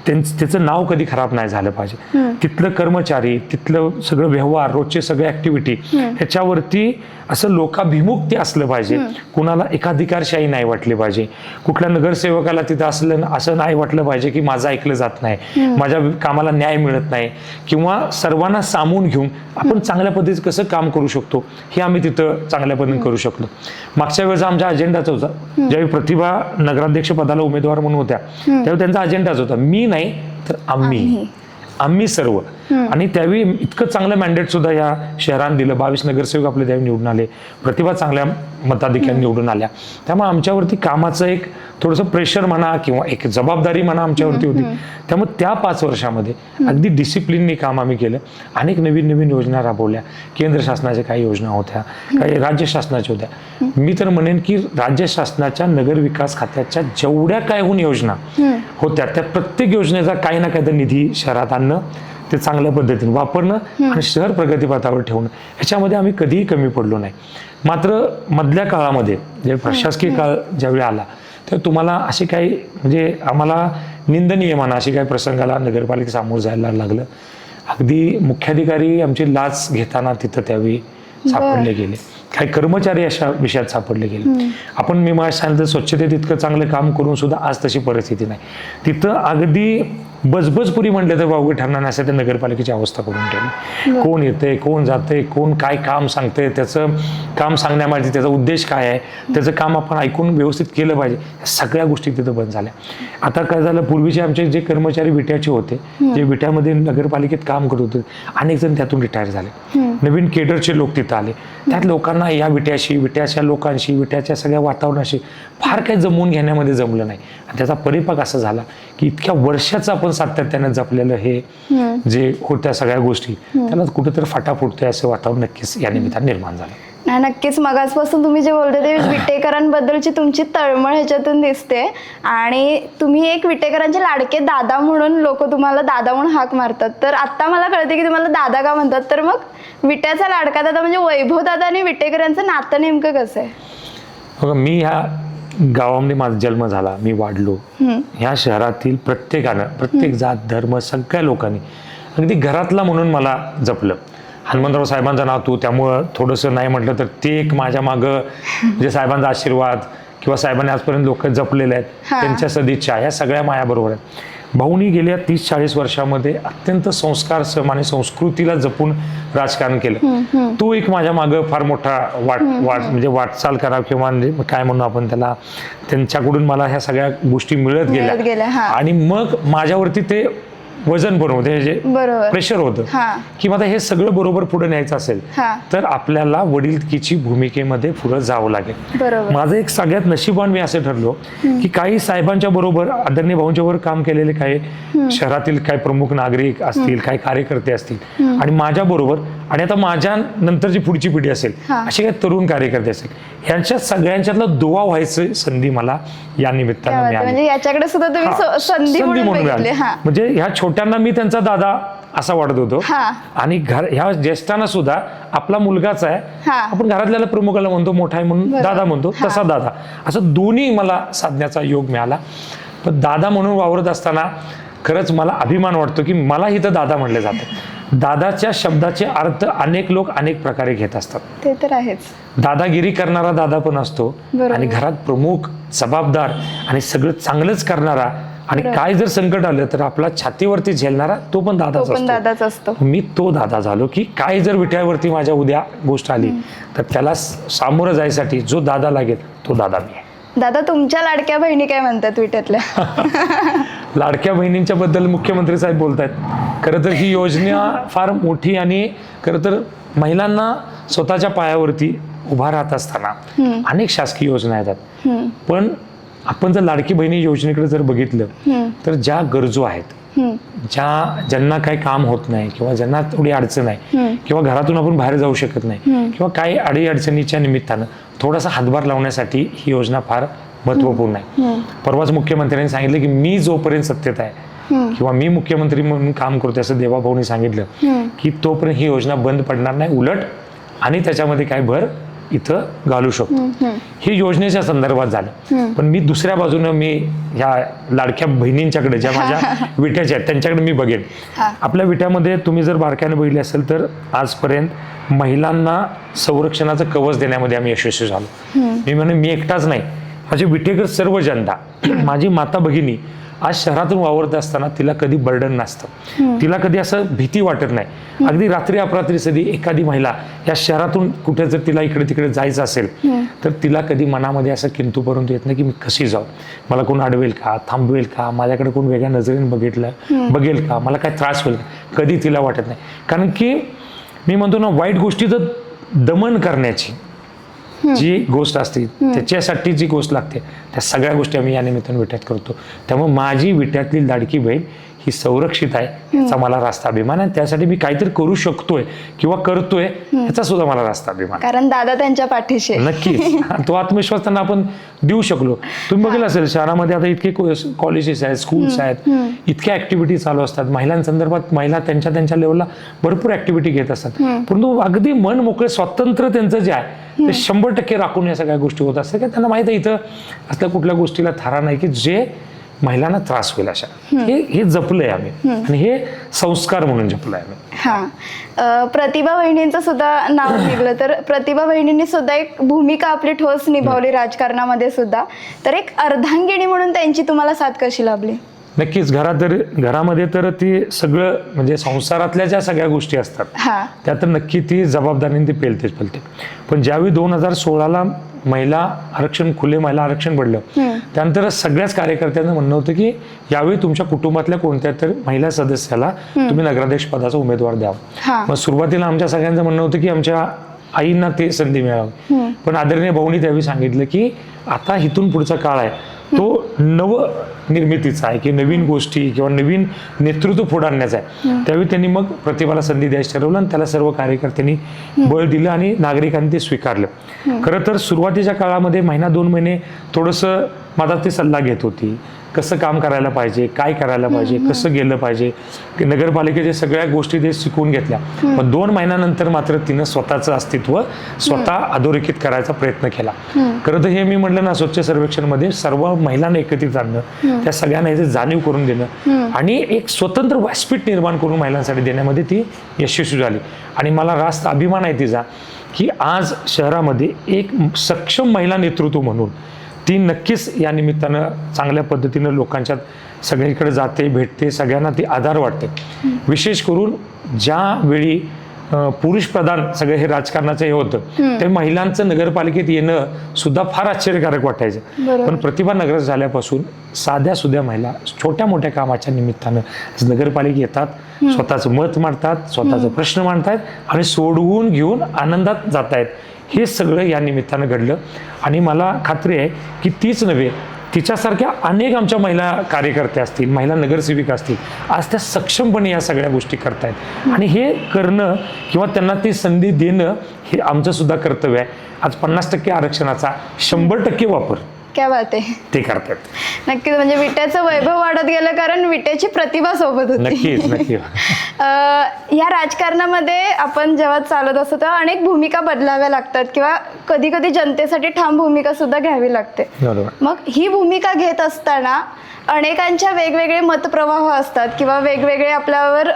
त्याचं नाव कधी खराब नाही झालं पाहिजे. तिथलं कर्मचारी, तिथलं सगळं व्यवहार, रोजचे सगळे ऍक्टिव्हिटी ह्याच्यावरती असं लोकाभिमुख ते असलं पाहिजे. कुणाला एकाधिकारशाही नाही वाटली पाहिजे. कुठल्या नगरसेवकाला तिथं असं नाही वाटलं पाहिजे की माझं ऐकलं जात नाही, माझ्या कामाला न्याय मिळत नाही, किंवा सर्वांना सामावून घेऊन आपण चांगल्या पद्धतीचं कसं काम करू शकतो हे आम्ही तिथं चांगल्या पद्धतीने करू शकलो. मागच्या वेळेचा आमच्या अजेंडाच होता, ज्यावेळी प्रतिभा नगराध्यक्ष पदाला उमेदवार म्हणून होत्या त्यावेळी त्यांचा अजेंडाच होता, मी नाही तर आम्ही सर्व. आणि त्यावेळी इतकं चांगलं मॅन्डेट सुद्धा या शहरानं दिलं. 22 नगरसेवक आपले त्यावेळी निवडून आले, प्रतिभा चांगल्या मताधिक्याने निवडून आल्या. त्यामुळे आमच्यावरती कामाचं एक थोडंसं प्रेशर म्हणा किंवा एक जबाबदारी म्हणा आमच्यावरती होती. त्यामुळे त्या 5 वर्षामध्ये अगदी डिसिप्लिननी काम आम्ही केलं. अनेक नवीन योजना राबवल्या. केंद्र शासनाच्या काही योजना होत्या, काही राज्य शासनाच्या होत्या. मी तर म्हणेन की राज्य शासनाच्या नगर विकास खात्याच्या जेवढ्या कायहून योजना होत्या त्या प्रत्येक योजनेचा काही ना काही निधी शहरात आणणं, ते चांगल्या पद्धतीने वापरणं आणि शहर प्रगतीपथावर ठेवणं, ह्याच्यामध्ये आम्ही कधीही कमी पडलो नाही. मात्र मधल्या काळामध्ये जे प्रशासकीय काळ ज्यावेळी आला तर तुम्हाला असे काही म्हणजे आम्हाला निंदनीय म्हणा अशी काही प्रसंगाला नगरपालिका सामोरं जायला लागलं. अगदी मुख्याधिकारी आमची लाच घेताना तिथं त्यावेळी सापडले गेले. काही कर्मचारी अशा विषयात सापडले गेले. आपण मी मला सांगितलं स्वच्छतेत इतकं चांगलं काम करून सुद्धा आज तशी परिस्थिती नाही. तिथं अगदी बजबजपुरी म्हटलं तर वावगं ठरणार नाही असं त्या नगरपालिकेची अवस्था करून ठेवली. कोण येतंय, कोण जातंय, कोण काय काम सांगतंय, त्याचं काम सांगण्यामागे त्याचा उद्देश काय आहे, त्याचं काम आपण ऐकून व्यवस्थित केलं पाहिजे, सगळ्या गोष्टी तिथं बंद झाल्या. आता काय झालं, पूर्वीचे आमचे जे कर्मचारी विट्याचे होते, जे विट्यामध्ये नगरपालिकेत काम करत होते, अनेक जण त्यातून रिटायर झाले. नवीन केडरचे लोक तिथं आले. त्यात लोकांना या विट्याच्या लोकांशी, विट्याच्या सगळ्या वातावरणाशी फार काही जमवून घेण्यामध्ये जमलं नाही. आणि त्याचा परिपाक असा झाला की इतक्या वर्षाचं आपण सातत्याने जपलेलं हे जे होत्या सगळ्या गोष्टी त्याला कुठेतरी फाटा फुटतोय असं वातावरण नक्कीच या निमित्ताने निर्माण झालं. नाही, नक्कीच मगाचपासून तुम्ही जे बोलते ते विटेकरांबद्दलची तुमची तळमळ ह्याच्यातून दिसते. आणि तुम्ही एक विटेकरांचे लाडके दादा म्हणून लोक तुम्हाला दादा म्हणून हाक मारतात. तर आता मला कळते की तुम्हाला दादा का म्हणतात. तर मग विट्याचा लाडका दादा म्हणजे वैभव दादा आणि विटेकरांचं नातं नेमकं कसं आहे? बघा, मी ह्या गावामध्ये माझा जन्म झाला, मी वाढलो. ह्या शहरातील प्रत्येकानं, प्रत्येक जात धर्म सगळ्या लोकांनी अगदी घरातला म्हणून मला जपलं. हनुमंतराव साहेबांचं नाव तू, त्यामुळं थोडंसं नाही म्हटलं तर ते एक माझ्या मागं म्हणजे साहेबांचा आशीर्वाद किंवा साहेबांनी आजपर्यंत लोक जपलेले आहेत, त्यांच्या सदिच्छा ह्या सगळ्या मायाबरोबर आहेत. भाऊनी गेल्या 30-40 वर्षामध्ये अत्यंत संस्कारसम आणि संस्कृतीला जपून राजकारण केलं. तो एक माझ्या मागं फार मोठा म्हणजे वाटचाल करा किंवा काय म्हणू आपण त्याला, त्यांच्याकडून मला ह्या सगळ्या गोष्टी मिळत गेल्या. आणि मग माझ्यावरती ते वजन बनवते, जे प्रेशर होतं की आता हे सगळं बरोबर पुढे न्यायचं असेल तर आपल्याला वडीलकीची भूमिकेमध्ये पुढे जावं लागेल. माझं एक सगळ्यात नशिबान मी असं ठरलो की काही साहेबांच्या बरोबर, आदरणीय भाऊंच्या बरोबर काम केलेले काही शहरातील काही प्रमुख नागरिक असतील, काही कार्यकर्ते असतील आणि माझ्या बरोबर, आणि आता माझ्या नंतरची पुढची पिढी असेल असे काही तरुण कार्यकर्ते असेल, यांच्या सगळ्यांच्यातला दुवा व्हायची संधी मला या निमित्तानं मिळाली. याच्याकडे सुद्धा तुम्ही संधी म्हणून बघितली. म्हणजे ह्या छोट्यांना मी त्यांचा दादा असा वाटत होतो आणि ह्या ज्येष्ठांना सुद्धा आपला मुलगाच आहे, आपण घरातल्याला प्रमुखाला म्हणतो, मोठा आहे म्हणून दादा म्हणतो, तसा दादा, असं दोन्ही मला साधण्याचा योग मिळाला. पण दादा म्हणून वावरत असताना खरंच मला अभिमान वाटतो की मला इथं दादा म्हणले जातं. दादाच्या शब्दाचे अर्थ अनेक लोक अनेक प्रकारे घेत असतात. ते तर आहेच. दादागिरी करणारा दादा पण असतो आणि घरात प्रमुख, जबाबदार आणि सगळं चांगलंच करणारा, आणि काय जर संकट आलं तर आपला छातीवरती झेलणारा तो पण दादाच असतो. मी तो दादा झालो की काय जर विट्यावरती माझ्या उद्या गोष्ट आली तर त्याला सामोरं जायसाठी जो दादा लागेल तो दादा मी आहे. दादा, तुमच्या लाडक्या बहिणी काय म्हणतात विट्यातल्या? लाडक्या बहिणींच्या बद्दल मुख्यमंत्री साहेब बोलतायत खरं तर ही योजना फार मोठी आणि खरं तर महिलांना स्वतःच्या पायावरती उभा राहत असताना अनेक शासकीय योजना येतात. पण आपण जर लाडकी बहिणी योजनेकडे जर बघितलं तर ज्या गरजू आहेत, ज्यांना काही काम होत नाही किंवा ज्यांना थोडी अडचण आहे किंवा घरातून आपण बाहेर जाऊ शकत नाही किंवा काही अडीअडचणीच्या निमित्तानं थोडासा हातभार लावण्यासाठी ही योजना फार महत्वपूर्ण आहे. परवाच मुख्यमंत्र्यांनी सांगितलं की मी जोपर्यंत सत्तेत आहे किंवा मी मुख्यमंत्री म्हणून काम करतोय असं देवाभाऊनी सांगितलं की तोपर्यंत ही योजना बंद पडणार नाही, उलट आणि त्याच्यामध्ये काय भर इथं घालू शकतो. ही योजनेच्या संदर्भात झालं. पण मी दुसऱ्या बाजूनं मी ह्या लाडक्या बहिणींच्याकडे ज्या माझ्या विट्याच्या आहेत त्यांच्याकडे मी बघेन. आपल्या विट्यामध्ये तुम्ही जर बारकाईने बघितले असेल तर आजपर्यंत महिलांना संरक्षणाचं कवच देण्यामध्ये आम्ही यशस्वी झालो. मी म्हणेन मी एकटाच नाही, माझे विटेकर सर्व जनता, माझी माता भगिनी आज शहरातून वावरत असताना तिला कधी बर्डन नसतं, तिला कधी असं भीती वाटत नाही. अगदी रात्री अपरात्री सदी एखादी महिला या शहरातून कुठे जर तिला इकडे तिकडे जायचं असेल तर तिला कधी मनामध्ये असं किंतु परंतु येत नाही की मी कशी जाऊ, मला कोण अडवेल का, थांबवेल का, माझ्याकडे कोण वेगळ्या नजरेने बघेल का, मला काय त्रास होईल का, कधी तिला वाटत नाही. कारण की मी म्हणतो ना, वाईट गोष्टीचं दमन करण्याची जी गोष्ट असते त्याच्यासाठी जी गोष्ट लागते त्या सगळ्या गोष्टी आम्ही या निमित्तानं विट्यात करतो. त्यामुळे माझी विट्यातली लाडकी बहीण ही संरक्षित आहे याचा मला रास्त अभिमान आहे. त्यासाठी मी काहीतरी करू शकतोय किंवा करतोय याचा सुद्धा मला रास्त अभिमान, कारण दादा त्यांच्या पाठीशी. नक्कीच तो आत्मविश्वास त्यांना आपण देऊ शकलो. तुम्ही बघितलं असेल शहरामध्ये आता इतके कॉलेजेस आहेत, स्कूल्स आहेत, इतक्या ऍक्टिव्हिटी चालू असतात महिलांसंदर्भात. महिला त्यांच्या लेवलला भरपूर ऍक्टिव्हिटी घेत असतात, परंतु अगदी मन मोकळे स्वातंत्र्य त्यांचं जे आहे ते 100% राखून या सगळ्या गोष्टी होत असतात. त्यांना माहिती आहे इथं असल्या कुठल्या गोष्टीला थारा नाही की जे महिलांना त्रास होईल अशा. हे जपलंय आम्ही आणि हे संस्कार म्हणून जपलंय आम्ही. प्रतिभा बहिणींचं सुद्धा नाव निघलं तर प्रतिभा बहिणींनी सुद्धा एक भूमिका आपली ठोस निभावली राजकारणामध्ये सुद्धा. तर एक अर्धांगिनी म्हणून त्यांची तुम्हाला साथ कशी लाभली? नक्कीच. घरामध्ये तर ती सगळं म्हणजे संसारातल्या ज्या सगळ्या गोष्टी असतात त्या तर नक्की ती जबाबदारीने ती पेलते. पण ज्यावेळी 2016ला खुले महिला आरक्षण पडलं त्यानंतर सगळ्याच कार्यकर्त्यांचं म्हणणं होतं की यावेळी तुमच्या कुटुंबातल्या कोणत्या तरी महिला सदस्याला तुम्ही नगराध्यक्ष पदाचा उमेदवार द्यावा. मग सुरुवातीला आमच्या सगळ्यांचं म्हणणं होतं की आमच्या आईंना ते संधी मिळावी. पण आदरणीय भाऊनी त्यावेळी सांगितलं की आता इथून पुढचा काळ आहे तो नवनिर्मितीचा आहे की नवीन गोष्टी किंवा नवीन नेतृत्व पुढे आणण्याचा आहे. त्यावेळी त्यांनी मग प्रतिभाला संधी द्यायचं ठरवलं आणि त्याला सर्व कार्यकर्त्यांनी बळ दिलं आणि नागरिकांनी ते स्वीकारलं. खरं तर सुरुवातीच्या काळामध्ये 1-2 महिने थोडंसं माझा ते सल्ला घेत होती, कसं काम करायला पाहिजे, काय करायला पाहिजे, कसं गेलं पाहिजे, नगरपालिकेच्या सगळ्या गोष्टी ते शिकवून घेतल्या. पण 2 महिन्यानंतर मात्र तिनं स्वतःचं अस्तित्व स्वतः अधोरेखित करायचा प्रयत्न केला. खरं तर हे मी म्हटलं ना, स्वच्छ सर्वेक्षणमध्ये सर्व महिलांना एकत्रित आणणं, त्या सगळ्यांना याची जाणीव करून देणं आणि एक स्वतंत्र व्यासपीठ निर्माण करून महिलांसाठी देण्यामध्ये ती यशस्वी झाली. आणि मला रास्त अभिमान आहे तिचा की आज शहरामध्ये एक सक्षम महिला नेतृत्व म्हणून ती नक्कीच या निमित्तानं चांगल्या पद्धतीनं लोकांच्यात सगळीकडे जाते, भेटते, सगळ्यांना ती आधार वाटते. विशेष करून ज्यावेळी पुरुष प्रधान सगळं हे राजकारणाचं हे होतं ते महिलांचं नगरपालिकेत येणं सुद्धा फार आश्चर्यकारक वाटायचं. पण प्रतिभा नगर झाल्यापासून साध्या सुध्या महिला छोट्या मोठ्या कामाच्या निमित्तानं नगरपालिकेत येतात, स्वतःचं मत मांडतात, स्वतःचा प्रश्न मांडतायत आणि सोडवून घेऊन आनंदात जात आहेत. हे सगळं या निमित्तानं घडलं आणि मला खात्री आहे की तीच नव्हे, तिच्यासारख्या अनेक आमच्या महिला कार्यकर्त्या असतील, महिला नगरसेविका असतील, आज त्या सक्षमपणे या सगळ्या गोष्टी करतायत. आणि हे करणं किंवा त्यांना ती संधी देणं हे आमचं सुद्धा कर्तव्य आहे. आज 50% आरक्षणाचा 100% वापर क्या बात आहे, ते करतात. नक्कीच. म्हणजे विट्याचं वैभव वाढत गेलं कारण विट्याची प्रतिभा सोबत होती. नक्कीच. या राजकारणामध्ये आपण जेव्हा चालत असतो तेव्हा अनेक भूमिका बदलाव्या लागतात किंवा कधी कधी जनतेसाठी ठाम भूमिका सुद्धा घ्यावी लागते. मग ही भूमिका घेत असताना अनेकांच्या वेगवेगळे मतप्रवाह असतात किंवा वेगवेगळे आपल्यावर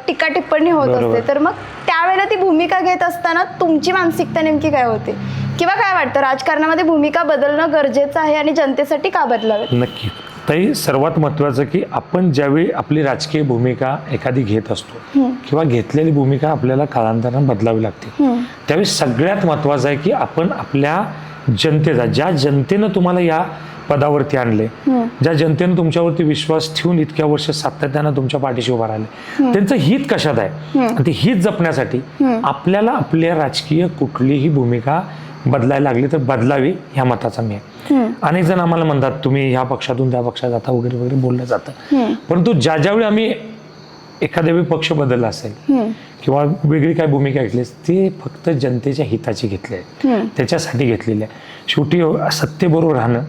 टीका टिप्पणी होत असते. तर मग त्यावेळेला ती भूमिका घेत असताना तुमची मानसिकता नेमकी काय होते किंवा काय वाटतं, राजकारणामध्ये भूमिका बदलणं गरजेचं आहे आणि जनतेसाठी का बदलावे? नक्की ताई, सर्वात महत्त्वाचं की आपण ज्यावेळी आपली राजकीय भूमिका एखादी घेत असतो किंवा घेतलेली भूमिका आपल्याला कालांतराने बदलावी लागते, त्यावेळी सगळ्यात महत्त्वाचं आहे की आपण आपल्या जनतेचा, ज्या जनतेनं तुम्हाला या पदावरती आणले, ज्या जनतेनं तुमच्यावरती विश्वास ठेवून इतक्या वर्ष सातत्यानं तुमच्या पाठीशी उभा राहिले, त्यांचं हित कशात आहे आणि ते हित जपण्यासाठी आपल्याला आपल्या राजकीय कुठलीही भूमिका बदलायला लागली तर बदलावी ह्या मताचा मी आहे. अनेक जण आम्हाला म्हणतात तुम्ही ह्या पक्षातून त्या पक्षात जाता वगैरे वगैरे बोललं जातं, परंतु ज्यावेळी आम्ही एखाद्या वेळी पक्ष बदलला असेल किंवा वेगळी काय भूमिका घेतली ती फक्त जनतेच्या हिताची घेतली आहे, त्याच्यासाठी घेतलेली आहे. शेवटी सत्तेबरोबर राहणं,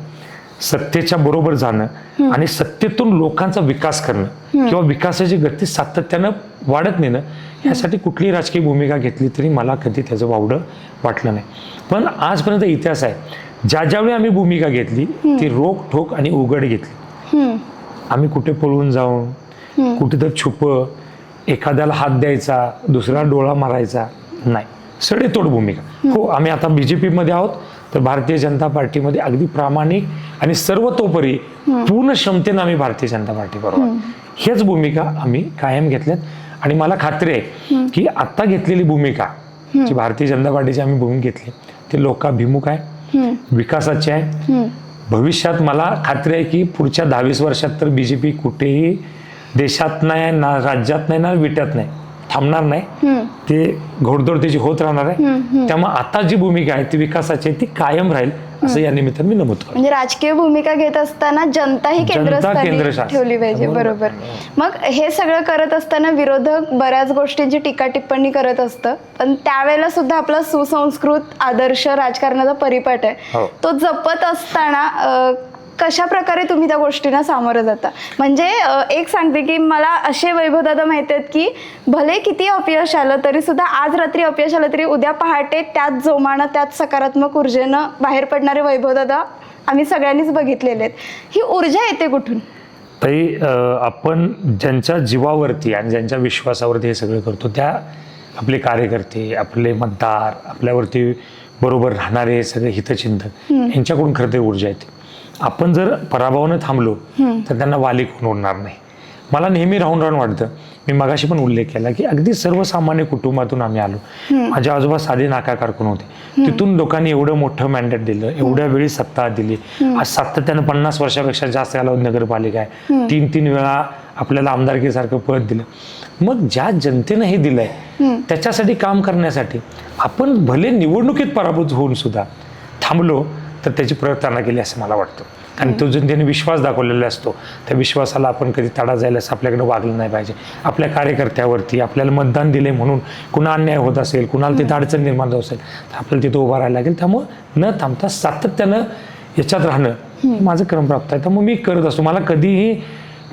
सत्तेच्या बरोबर जाणं आणि सत्तेतून लोकांचा विकास करणं किंवा विकासाची गती सातत्यानं वाढत नेणं, यासाठी कुठलीही राजकीय भूमिका घेतली तरी मला कधी त्याचं वावडं वाटलं नाही. पण आजपर्यंत इतिहास आहे, ज्यावेळी आम्ही भूमिका घेतली ती रोख ठोक आणि उघड घेतली. आम्ही कुठे पळून जाऊन कुठेतरी छुप एखाद्याला हात द्यायचा, दुसरा डोळा मारायचा नाही, सडेतोड भूमिका. हो, आम्ही आता BJP मध्ये आहोत, तर भारतीय जनता पार्टीमध्ये अगदी प्रामाणिक आणि सर्वतोपरी पूर्ण क्षमतेनं आम्ही भारतीय जनता पार्टी बरोबर हेच भूमिका आम्ही कायम घेतल्यात. आणि मला खात्री आहे की आता घेतलेली भूमिका जी भारतीय जनता पार्टीची आम्ही भूमिका घेतली ती लोकाभिमुख आहे, विकासाची आहे. भविष्यात मला खात्री आहे की पुढच्या 10-20 वर्षात तर BJP कुठेही देशात नाही, ना राज्यात नाही, ना विट्यात नाही, थांबणार नाही. ते घोडदौड त्याची होत राहणार आहे. त्यामुळे आता जी भूमिका आहे ती विकासाची आहे, ती कायम राहील असं या निमित्ताने मी नमूद करतो. म्हणजे राजकीय भूमिका घेत असताना जनता ही केंद्रस्थानी ठेवली पाहिजे. बरोबर. मग हे सगळं करत असताना विरोधक बऱ्याच गोष्टींची टीका टिप्पणी करत असतं, पण त्यावेळेला सुद्धा आपला सुसंस्कृत आदर्श राजकारणाचा परिपाठ आहे, तो जपत असताना कशा प्रकारे तुम्ही त्या गोष्टींना सामोरं जाता? म्हणजे एक सांगते की मला असे वैभवदादा माहिती आहेत की भले किती अपयश आलं तरी सुद्धा, आज रात्री अपयश आलं तरी उद्या पहाटे त्याच जोमानं त्याच सकारात्मक ऊर्जेनं बाहेर पडणारे वैभवदादा आम्ही सगळ्यांनीच बघितलेले आहेत. ही ऊर्जा येते कुठून? ताई, आपण ज्यांच्या जीवावरती आणि ज्यांच्या विश्वासावरती हे सगळं करतो त्या आपले कार्यकर्ते, आपले मतदार, आपल्यावरती बरोबर राहणारे सगळे हितचिंतक यांच्याकडून खरं तर ऊर्जा येते. आपण जर पराभवानं थांबलो तर त्यांना वाली कोण उडणार नाही. मला नेहमी राहून राहून वाटतं, मी मगाशी पण उल्लेख केला की अगदी सर्वसामान्य कुटुंबातून आम्ही आलो. माझे आजोबा साधे नाका कारकून होते, तिथून लोकांनी एवढं मोठं मॅन्डेट दिलं, एवढ्या वेळी सत्ता दिली. आज सातत्यानं 50 वर्षापेक्षा जास्त कालावधी नगरपालिका आहे, 3-3 वेळा आपल्याला आमदारकीसारखं पद दिलं. मग ज्या जनतेनं हे दिलंय त्याच्यासाठी काम करण्यासाठी आपण भले निवडणुकीत पराभूत होऊन सुद्धा थांबलो तर त्याची प्रयत्न केली असं मला वाटतं. आणि तो जनतेने विश्वास दाखवलेला असतो, त्या विश्वासाला आपण कधी तडा जायला असं आपल्याकडे वागलं नाही पाहिजे. आपल्या कार्यकर्त्यावरती आपल्याला मतदान दिले म्हणून कुणा अन्याय होत असेल, कुणाला तिथं अडचण निर्माण होत असेल तर आपल्याला तिथं उभं राहायला लागेल. त्यामुळं न थांबता सातत्यानं याच्यात राहणं माझं क्रमप्राप्त आहे. त्यामुळे मी करत असतो. मला कधीही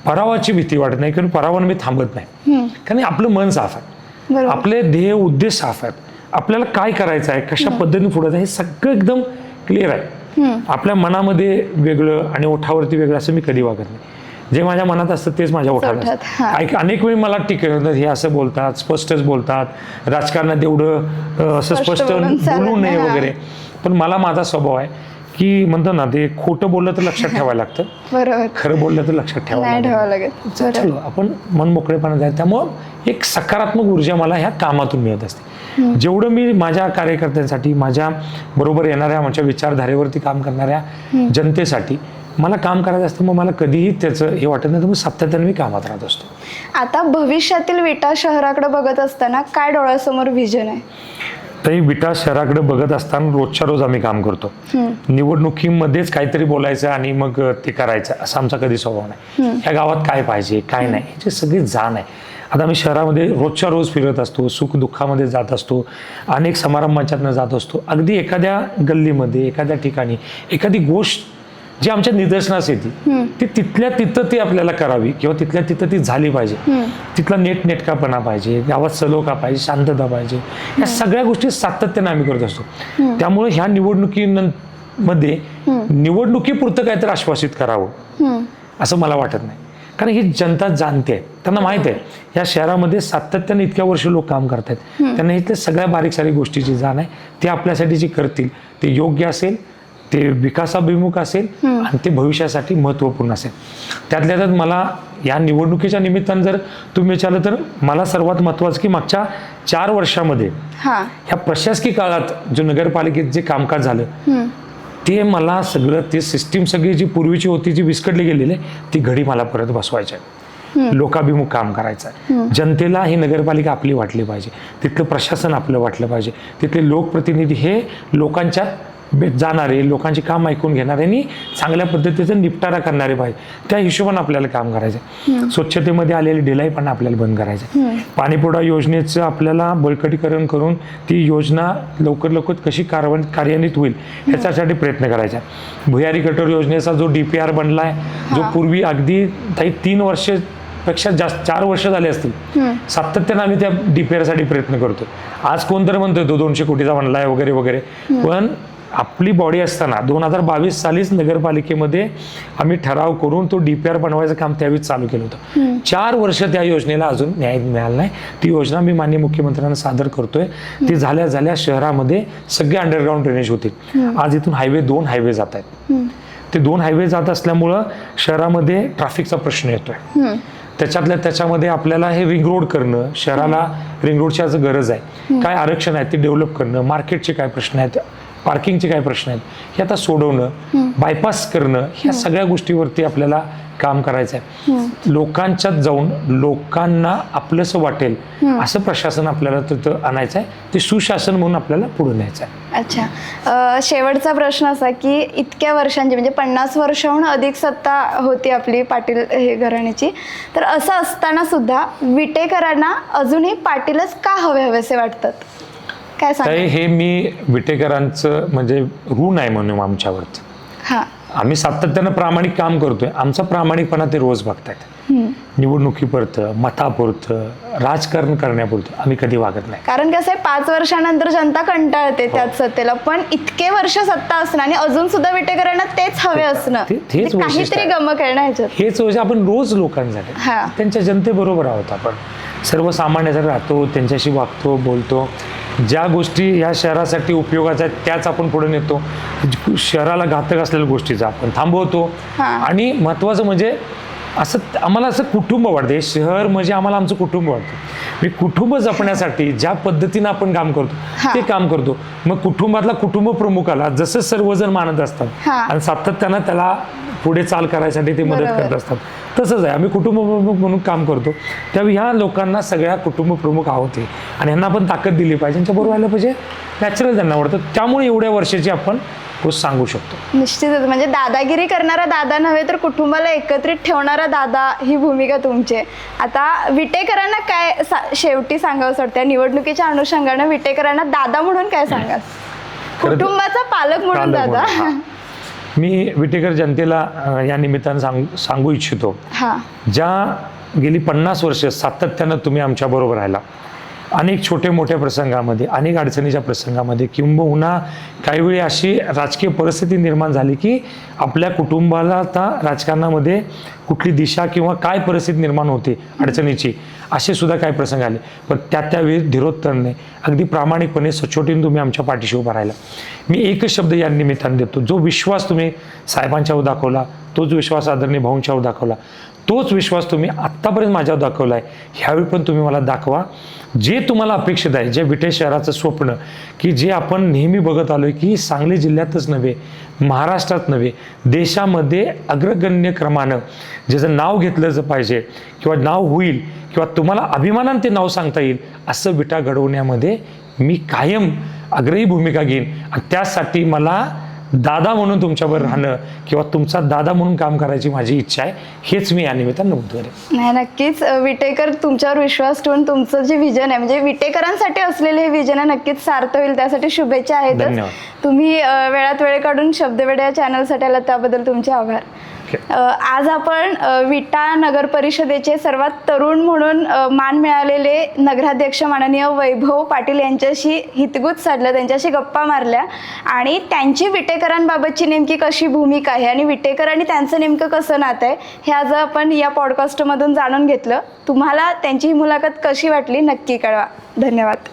परावाची भीती वाटत नाही, कारण परावानं मी थांबत नाही. कारण आपलं मन साफ आहे, आपले ध्येय उद्देश साफ आहेत, आपल्याला काय करायचं आहे, कशा पद्धतीने पुढे जायचं हे सगळं एकदम क्लिअर आहे. आपल्या मनामध्ये वेगळं आणि ओठावरती वेगळं असं मी कधी वागत नाही. जे माझ्या मनात असतं तेच माझ्या ओठावर असतं. अनेक वेळी मला टीका होतात, हे असं बोलतात, स्पष्टच बोलतात, राजकारणात एवढं असं स्पष्ट बोलू नये वगैरे. पण मला माझा स्वभाव आहे की म्हणतो ना, ते खोटं बोललं तर लक्षात ठेवायला लागतं, बरोबर, खरं बोललं तर लक्षात ठेवायला लागतं. चलो आपण मन मोकळेपणा जाईल. त्यामुळं एक सकारात्मक ऊर्जा मला ह्या कामातून मिळत असते. जेवढं मी माझ्या कार्यकर्त्यांसाठी, माझ्या बरोबर येणाऱ्या, माझ्या विचारधारेवरती काम करणाऱ्या जनतेसाठी मला काम करायचं असतं, मग मला कधीही त्याचं हे वाटत नाही. तर मग सातत्याने मी कामात राहत असतो. आता भविष्यातील विटा शहराकडे बघत असताना काय डोळ्यासमोर व्हिजन आहे? तरी विटा शहराकडे बघत असताना रोजच्या रोज आम्ही काम करतो. निवडणुकीमध्येच काहीतरी बोलायचं आणि मग ते करायचं असं आमचा कधी स्वभाव नाही. ह्या गावात काय पाहिजे काय नाही ह्याची सगळी जाण आहे. आता आम्ही शहरामध्ये रोजच्या रोज फिरत असतो, सुख दुःखामध्ये जात असतो, अनेक समारंभाच्यातनं जात असतो. अगदी एखाद्या गल्लीमध्ये, एखाद्या ठिकाणी एखादी गोष्ट जी आमच्या निदर्शनास येते ती तिथल्या तिथं ती आपल्याला करावी किंवा तिथल्या तिथं ती झाली पाहिजे. तिथला नेटनेटकापणा पाहिजे, गावात सलोखा पाहिजे, शांतता पाहिजे, या सगळ्या गोष्टी सातत्याने आम्ही करत असतो. त्यामुळे ह्या निवडणुकीमध्ये निवडणुकीपुरतं काहीतरी आश्वासित करावं असं मला वाटत नाही. कारण ही जनता जाणते, त्यांना माहित आहे या शहरामध्ये सातत्याने इतक्या वर्ष लोक काम करतात, त्यांना इथल्या सगळ्या बारीक सारीक गोष्टीची जाण आहे. ते आपल्यासाठी जे करतील ते योग्य असेल, ते विकासाभिमुख असेल आणि ते भविष्यासाठी महत्त्वपूर्ण असेल. त्यातल्या त्यात मला या निवडणुकीच्या निमित्तानं जर तुम्ही विचारलं तर मला सर्वात महत्त्वाचं की मागच्या 4 वर्षामध्ये ह्या प्रशासकीय काळात जो नगरपालिकेत जे कामकाज झालं ते मला सगळं ते सिस्टीम सगळी जी पूर्वीची होती जी विस्कटली गेलेली ती घडी मला परत बसवायची आहे. लोकाभिमुख काम करायचं आहे. जनतेला ही नगरपालिका आपली वाटली पाहिजे, तिथलं प्रशासन आपलं वाटलं पाहिजे, तिथले लोकप्रतिनिधी हे लोकांच्यात जाणारे, लोकांचे काम ऐकून घेणारे आणि चांगल्या पद्धतीचा निपटारा करणारे पाहिजे. त्या हिशोबाने आपल्याला काम करायचं. स्वच्छतेमध्ये आलेली ढिलाई पण आपल्याला बंद करायचं. पाणीपुरवठा योजनेचं आपल्याला बळकटीकरण करून ती योजना लवकर कशी कार्यान्वित होईल ह्याच्यासाठी प्रयत्न करायचा. भुयारी गटर योजनेचा जो DPR बनलाय, जो पूर्वी अगदी 3 वर्ष पेक्षा जास्त 4 वर्ष झाले असतील, सातत्यानं आम्ही त्या DPR साठी प्रयत्न करतो. आज कोणतरी म्हणतोय तो 200 कोटीचा बनलाय वगैरे वगैरे, पण आपली बॉडी असताना 2022 सालीच नगरपालिकेमध्ये आम्ही ठराव करून तो DPR बनवायचं काम त्यावेळी चालू केलं होतं. 4 वर्ष त्या योजनेला अजून न्याय मिळाला नाही. ती योजना मी माननीय मुख्यमंत्र्यांना सादर करतोय. ती झाल्या शहरामध्ये सगळे अंडरग्राऊंड ड्रेनेज होतील. आज इथून 2 हायवे जात आहेत. ते 2 हायवे जात असल्यामुळं शहरामध्ये ट्रॅफिकचा प्रश्न येतोय. त्याच्यामध्ये आपल्याला हे रिंग रोड करणं, शहराला रिंग रोडची आज गरज आहे. काय आरक्षण आहे ते डेव्हलप करणं, मार्केटचे काय प्रश्न आहेत, पार्किंगचे काय प्रश्न आहेत हे आता सोडवणं, बायपास करणं, ह्या सगळ्या गोष्टीवरती आपल्याला काम करायचं आहे. लोकांच्यात जाऊन लोकांना आपलंसं वाटेल असं प्रशासन आपल्याला तिथं आणायचं आहे. ते सुशासन म्हणून आपल्याला पुढे न्यायचं आहे. अच्छा, शेवटचा प्रश्न असा की इतक्या वर्षांची म्हणजे 50 वर्षाहून अधिक सत्ता होती आपली पाटील हे घराण्याची, तर असं असताना सुद्धा विटेकरांना अजूनही पाटीलच का हवेसे वाटतात? काय सांगा? हे मी विटेकरांचं म्हणजे ऋण आहे म्हणून आमच्यावरच. आम्ही सातत्यानं प्रामाणिक काम करतोय. आमचा प्रामाणिकपणा ते रोज बघतायत. निवडणुकीपुरतं, मतापुरतं, राजकारण करण्यापुरतं आम्ही कधी वागत नाही. कारण कसं आहे, 5 वर्षानंतर जनता कंटाळते त्याच सत्तेला, पण इतके वर्ष सत्ता असणं आणि अजून सुद्धा विटेकरांना तेच हवे असणं, काहीतरी गमक आहे ना ह्याच्यात. हेच म्हणजे आपण रोज लोकांसाठी त्यांच्या जनतेबरोबर आहोत. आपण सर्वसामान्यासाठी राहतो, त्यांच्याशी वागतो, बोलतो. ज्या गोष्टी या शहरासाठी उपयोगाच्या आहेत त्याच आपण पुढे नेतो. शहराला घातक असलेल्या गोष्टीचा आपण थांबवतो. आणि महत्वाचं म्हणजे असं आम्हाला असं कुटुंब वाटतं. हे शहर म्हणजे आम्हाला आमचं कुटुंब वाटतं. मी कुटुंब जपण्यासाठी ज्या पद्धतीनं आपण काम करतो ते काम करतो. मग कुटुंबातला कुटुंब प्रमुखाला जसं सर्वजण मानत असतात आणि सातत्यानं त्याला पुढे चाल करायसाठी ते मदत करत असतात, तसंच आहे. आम्ही कुटुंब प्रमुख म्हणून काम करतो. त्यावेळी ह्या लोकांना सगळ्या कुटुंब प्रमुख आहोत आणि यांना आपण ताकद दिली पाहिजे, त्यांच्याबरोबर आलं पाहिजे. नॅचरल त्यांना वाटतं. त्यामुळे एवढ्या वर्षाची आपण गोष्ट सांगू शकतो. निश्चितच, म्हणजे दादागिरी करणारा दादा नव्हे तर कुटुंबाला एकत्रित ठेवणारा दादा ही भूमिका तुमची. आता विटेकरांना काय शेवटी सांगावं वाटतं निवडणुकीच्या अनुषंगानं विटेकरांना दादा म्हणून काय सांगाल? कुटुंबाचा पालक म्हणून दादा. मी विटेकर जनतेला या निमित्तानं सांगू इच्छितो, ज्या गेली 50 वर्ष सातत्यानं तुम्ही आमच्या बरोबर राहिला, अनेक छोटे मोठ्या प्रसंगामध्ये, अनेक अडचणीच्या प्रसंगामध्ये, किंबहुना काही वेळी अशी राजकीय परिस्थिती निर्माण झाली की आपल्या कुटुंबाला आता राजकारणामध्ये कुठली दिशा किंवा काय परिस्थिती निर्माण होते अडचणीची, असे सुद्धा काही प्रसंग आले. पण त्यावेळी धीरोत्तरने अगदी प्रामाणिकपणे सचोटीने तुम्ही आमच्या पाठीशी उभा राहिला. मी एकच शब्द या निमित्ताने देतो, जो विश्वास तुम्ही साहेबांच्यावर दाखवला, तोच विश्वास आदरणीय भाऊंच्यावर दाखवला, तोच विश्वास तुम्ही आत्तापर्यंत माझ्यावर दाखवला आहे. ह्यावेळी पण तुम्ही मला दाखवा. जे तुम्हाला अपेक्षित आहे, जे विटे शहराचं स्वप्न की जे आपण नेहमी बघत आलोय की सांगली जिल्ह्यातच नव्हे, महाराष्ट्रात नव्हे, देशामध्ये अग्रगण्य क्रमानं ज्याचं नाव घेतलं पाहिजे किंवा नाव होईल किंवा तुम्हाला अभिमानानं ते नाव सांगता येईल असं विटा घडवण्यामध्ये मी कायम आग्रही भूमिका घेईन. आणि त्यासाठी मला दादा म्हणून तुमच्यावर राहणं किंवा तुमचा दादा म्हणून काम करायची माझी इच्छा आहे. हेच मी या निमित्तानं नमूद करेन. नाही, नक्कीच विटेकर तुमच्यावर विश्वास ठेवून तुमचं जे विजन आहे म्हणजे विटेकरांसाठी असलेले हे विजन आहे नक्कीच सार्थ होईल. त्यासाठी शुभेच्छा आहेत. तुम्ही वेळात वेळ काढून शब्दवेड या चॅनलसाठी आलात त्याबद्दल तुमचे आभार. आज आपण विटा नगर परिषदेचे सर्वात तरुण म्हणून मान मिळालेले नगराध्यक्ष माननीय वैभव पाटील यांच्याशी हितगुज साधलं, त्यांच्याशी गप्पा मारल्या आणि त्यांची विटेकरांबाबतची नेमकी कशी भूमिका आहे आणि विटेकर आणि त्यांचं नेमकं कसं नातं आहे हे आज आपण या पॉडकास्टमधून जाणून घेतलं. तुम्हाला त्यांची ही मुलाखत कशी वाटली नक्की कळवा. धन्यवाद.